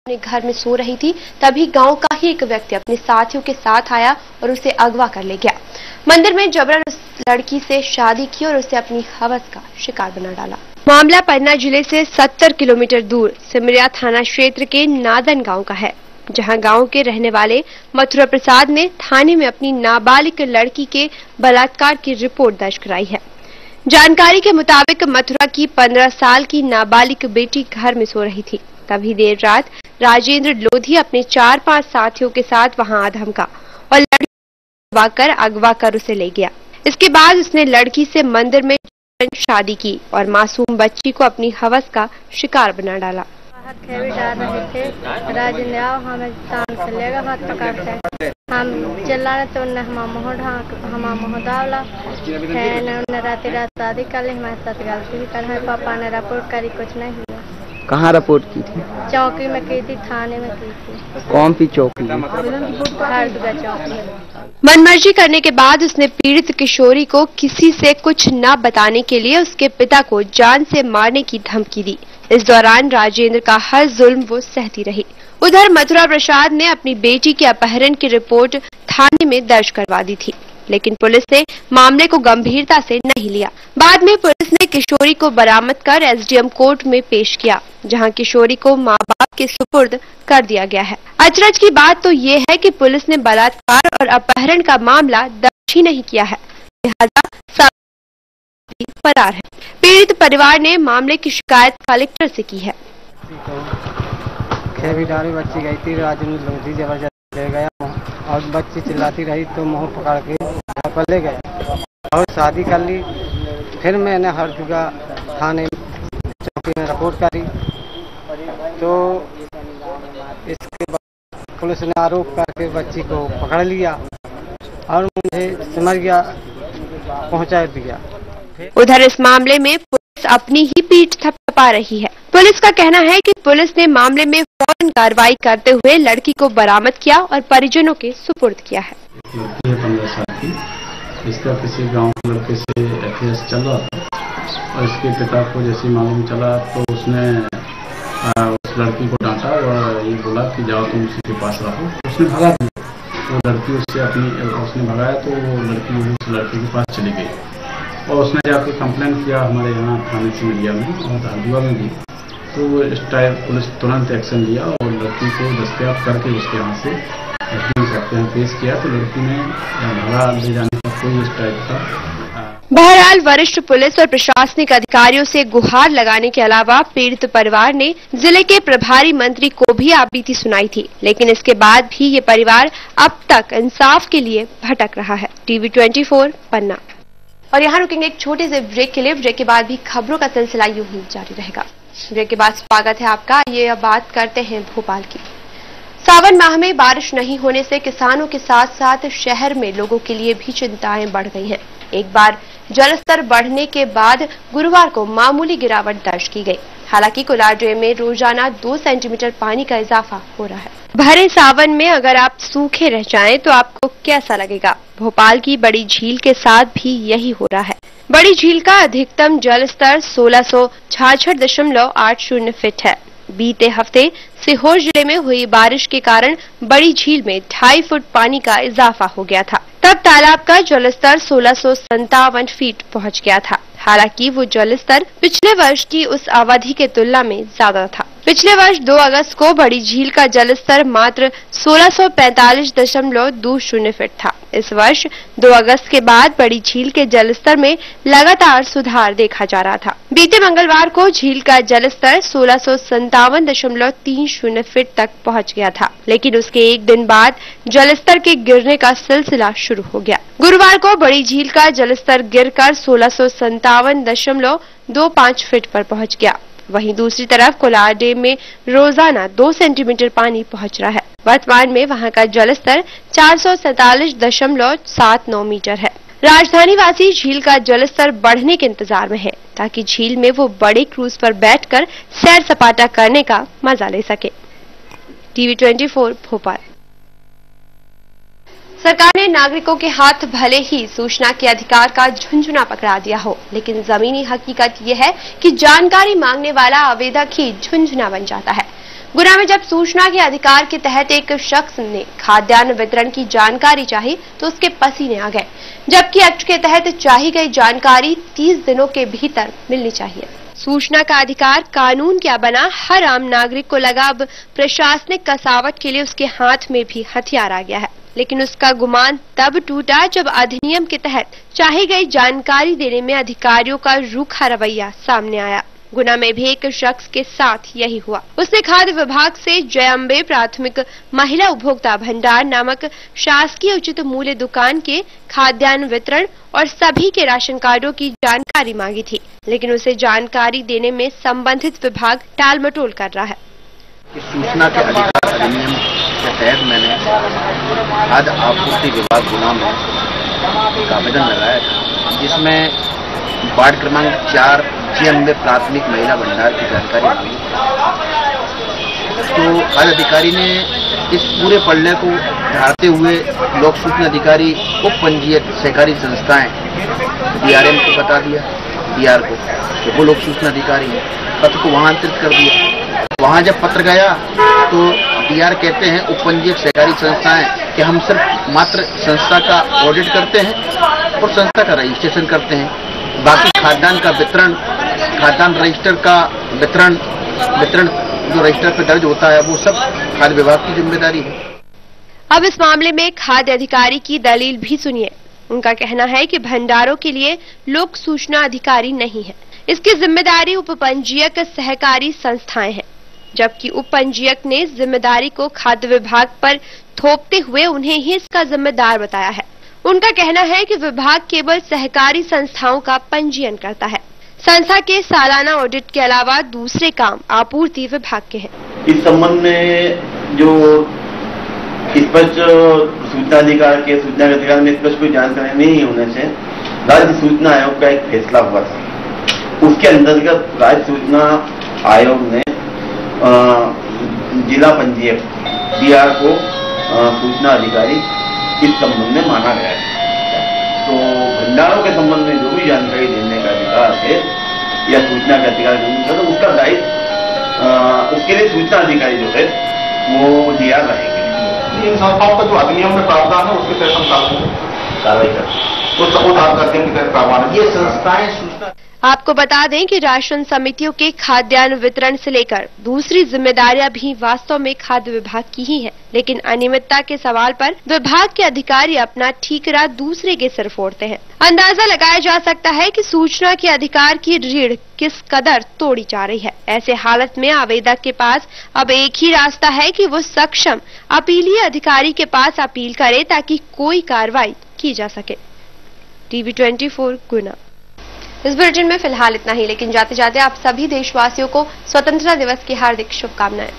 अपने घर में सो रही थी, तभी गांव का ही एक व्यक्ति अपने साथियों के साथ आया और उसे अगवा कर ले गया। मंदिर में जबरन उस लड़की से शादी की और उसे अपनी हवस का शिकार बना डाला। मामला पन्ना जिले से 70 किलोमीटर दूर सिमरिया थाना क्षेत्र के नादन गांव का है, जहां गांव के रहने वाले मथुरा प्रसाद ने थाने में अपनी नाबालिग लड़की के बलात्कार की रिपोर्ट दर्ज कराई है। जानकारी के मुताबिक मथुरा की 15 साल की नाबालिग बेटी घर में सो रही थी, तभी देर रात राजेंद्र लोधी अपने 4-5 साथियों के साथ वहां आ धमका और लड़की अगवा कर उसे ले गया। इसके बाद उसने लड़की से मंदिर में शादी की और मासूम बच्ची को अपनी हवस का शिकार बना डाला। खेवी डाल रहे थे, राजेंद्र आओ हमें तान से लेगा हाथ पकड़ते, हम चिल्लाने तो उन्हें हमारा मुँह डाला है, उन्हें रात शादी कर ली, हमारे साथ गलती भी कर, पापा ने रिपोर्ट करी, कुछ नहीं हुआ। कहाँ रिपोर्ट की थी? चौकी में की थी, थाने में की थी। कौन सी चौकी? चौकी। मनमर्जी करने के बाद उसने पीड़ित किशोरी को किसी से कुछ न बताने के लिए उसके पिता को जान से मारने की धमकी दी। इस दौरान राजेंद्र का हर जुल्म वो सहती रही। उधर मथुरा प्रसाद ने अपनी बेटी के अपहरण की रिपोर्ट थाने में दर्ज करवा दी थी, लेकिन पुलिस ने मामले को गंभीरता से नहीं लिया। बाद में पुलिस ने किशोरी को बरामद कर एसडीएम कोर्ट में पेश किया, जहां किशोरी को मां बाप के सुपुर्द कर दिया गया है। अचरज की बात तो ये है कि पुलिस ने बलात्कार और अपहरण का मामला दर्ज ही नहीं किया है, लिहाजा सब फरार है। पीड़ित परिवार ने मामले की शिकायत कलेक्टर से की है। बच्ची गई थी, राजेंद्र लोधी जबरदस्त ले गया और बच्ची चिल्लाती रही तो मुंह पकड़ के ले गए और शादी कर ली। फिर मैंने हर जगह थाने चौकी में रिपोर्ट करी, तो इसके बाद पुलिस ने आरोप करके बच्ची को पकड़ लिया और मुझे सिमरिया पहुंचा दिया। उधर इस मामले में पुलिस अपनी ही पीठ थपथपा रही है। पुलिस का कहना है कि पुलिस ने मामले में फौरन कार्रवाई करते हुए लड़की को बरामद किया और परिजनों के सुपुर्द किया है। लड़की है 15 साल की, इसका किसी गांव के लड़के से अफेयर चल रहा था और इसके पिता को जैसे मालूम चला तो उसने उस लड़की को डांटा और ये बोला कि जाओ तुम उसी के पास रहो। उसने भगा दिया, वो लड़की उसने भगाया तो वो लड़की उस लड़के के पास चली गई और उसने जाकर कंप्लेंट किया हमारे यहाँ थाने सिमरिया में और हल्द्वानी में भी। तो इस टाइप पुलिस तुरंत एक्शन लिया और लड़की को दस्तयाब करके उसके यहाँ से सकते हैं पेश किया, तो लड़की ने भगा ले जाने का कोई इस टाइप का। बहरहाल वरिष्ठ पुलिस और प्रशासनिक अधिकारियों से गुहार लगाने के अलावा पीड़ित परिवार ने जिले के प्रभारी मंत्री को भी आपबीती सुनाई थी, लेकिन इसके बाद भी ये परिवार अब तक इंसाफ के लिए भटक रहा है। टीवी 24 पन्ना। और यहाँ रुकेंगे एक छोटे से ब्रेक के लिए। ब्रेक के बाद भी खबरों का सिलसिला यूं ही जारी रहेगा। ब्रेक के बाद स्वागत है आपका। ये अब बात करते हैं भोपाल की। सावन माह में बारिश नहीं होने से किसानों के साथ साथ शहर में लोगों के लिए भी चिंताएं बढ़ गई हैं। एक बार जलस्तर बढ़ने के बाद गुरुवार को मामूली गिरावट दर्ज की गई। हालांकि कोलार में रोजाना 2 सेंटीमीटर पानी का इजाफा हो रहा है। भरे सावन में अगर आप सूखे रह जाएं तो आपको कैसा लगेगा? भोपाल की बड़ी झील के साथ भी यही हो रहा है। बड़ी झील का अधिकतम जल स्तर 1666.80 फीट है। बीते हफ्ते सीहोर जिले में हुई बारिश के कारण बड़ी झील में 2.5 फुट पानी का इजाफा हो गया था। तब तालाब का जलस्तर 1657 फीट पहुंच गया था। हालांकि वो जलस्तर पिछले वर्ष की उस अवधि के तुलना में ज्यादा था। पिछले वर्ष 2 अगस्त को बड़ी झील का जलस्तर मात्र 1645.20 फीट था। इस वर्ष 2 अगस्त के बाद बड़ी झील के जलस्तर में लगातार सुधार देखा जा रहा था। बीते मंगलवार को झील का जलस्तर 1657.30 फीट तक पहुंच गया था, लेकिन उसके एक दिन बाद जलस्तर के गिरने का सिलसिला शुरू हो गया। गुरुवार को बड़ी झील का जलस्तर गिरकर 1657.25 फीट पर पहुंच गया। वहीं दूसरी तरफ कोलार डैम में रोजाना 2 सेंटीमीटर पानी पहुंच रहा है। वर्तमान में वहां का जलस्तर 447.79 मीटर है। राजधानी वासी झील का जलस्तर बढ़ने के इंतजार में है, ताकि झील में वो बड़े क्रूज पर बैठकर सैर सपाटा करने का मजा ले सके। टीवी 24 भोपाल। सरकार ने नागरिकों के हाथ भले ही सूचना के अधिकार का झुंझुना पकड़ा दिया हो, लेकिन जमीनी हकीकत यह है कि जानकारी मांगने वाला आवेदक ही झुंझुना बन जाता है। गुना में जब सूचना के अधिकार के तहत एक शख्स ने खाद्यान्न वितरण की जानकारी चाही तो उसके पसीने आ गए, जबकि एक्ट के तहत चाही गई जानकारी 30 दिनों के भीतर मिलनी चाहिए। सूचना का अधिकार कानून क्या बना, हर आम नागरिक को लगा अब प्रशासनिक कसावट के लिए उसके हाथ में भी हथियार आ गया है। लेकिन उसका गुमान तब टूटा जब अधिनियम के तहत चाही गई जानकारी देने में अधिकारियों का रूखा रवैया सामने आया। गुना में भी एक शख्स के साथ यही हुआ। उसने खाद्य विभाग से जय अम्बे प्राथमिक महिला उपभोक्ता भंडार नामक शासकीय उचित मूल्य दुकान के खाद्यान्न वितरण और सभी के राशन कार्डों की जानकारी मांगी थी, लेकिन उसे जानकारी देने में संबंधित विभाग टालमटोल कर रहा है। सूचना के अधिकार अधिनियम के तहत मैंने खाद्य आपूर्ति विभाग गुना में एक आवेदन लगाया था, जिसमें वार्ड क्रमांक 4 जय अम्बे प्राथमिक महिला भंडार की जानकारी मांगी। तो खाद्य अधिकारी ने इस पूरे पड़ने को ढाते हुए लोक सूचना अधिकारी उप पंजीयक सहकारी संस्थाएं DRM को बता दिया, DR को कि वो लोक सूचना अधिकारी है। पत्र को वहां अंतरित कर दिया। वहां जब पत्र गया तो DR कहते हैं उप पंजीयक सहकारी संस्थाएं कि हम सिर्फ मात्र संस्था का ऑडिट करते हैं और संस्था का रजिस्ट्रेशन करते हैं। बाकी खाद्यान्न का वितरण, खाद्यान्न रजिस्टर का वितरण जो रजिस्टर पे दर्ज होता है वो सब खाद्य विभाग की जिम्मेदारी है। अब इस मामले में खाद्य अधिकारी की दलील भी सुनिए। उनका कहना है कि भंडारों के लिए लोक सूचना अधिकारी नहीं है, इसकी जिम्मेदारी उप पंजीयक सहकारी संस्थाएं हैं, जबकि उप पंजीयक ने जिम्मेदारी को खाद्य विभाग पर थोपते हुए उन्हें ही इसका जिम्मेदार बताया है। उनका कहना है कि विभाग केवल सहकारी संस्थाओं का पंजीयन करता है। संस्था के सालाना ऑडिट के अलावा दूसरे काम आपूर्ति विभाग के हैं। इस संबंध में जो स्पष्ट सूचना अधिकार के सूचना के अधिकार में स्पष्ट कोई जानकारी नहीं होने से राज्य सूचना आयोग का एक फैसला हुआ था। उसके अंतर्गत राज्य सूचना आयोग ने जिला पंजीयक DR को सूचना अधिकारी इस संबंध में माना गया है। तो भंडारों के संबंध में जो भी जानकारी देने का अधिकार है या सूचना का अधिकार है तो उसका दायित्व उसके लिए सूचना अधिकारी जो है वो DR रहेंगे। इन संस्थाओं का जो अधिनियम में प्रावधान है उसके तहत हम कार्रवाई करते हैं। ये संस्थाएं सूचना। आपको बता दें कि राशन समितियों के खाद्यान्न वितरण से लेकर दूसरी जिम्मेदारियां भी वास्तव में खाद्य विभाग की ही है, लेकिन अनियमितता के सवाल पर विभाग के अधिकारी अपना ठीकरा दूसरे के सिर फोड़ते हैं। अंदाजा लगाया जा सकता है कि सूचना के अधिकार की रीढ़ किस कदर तोड़ी जा रही है। ऐसे हालत में आवेदक के पास अब एक ही रास्ता है कि वो सक्षम अपीलीय अधिकारी के पास अपील करे ताकि कोई कार्रवाई की जा सके। TV24 गुना। इस बुलेटिन में फिलहाल इतना ही, लेकिन जाते जाते आप सभी देशवासियों को स्वतंत्रता दिवस की हार्दिक शुभकामनाएं।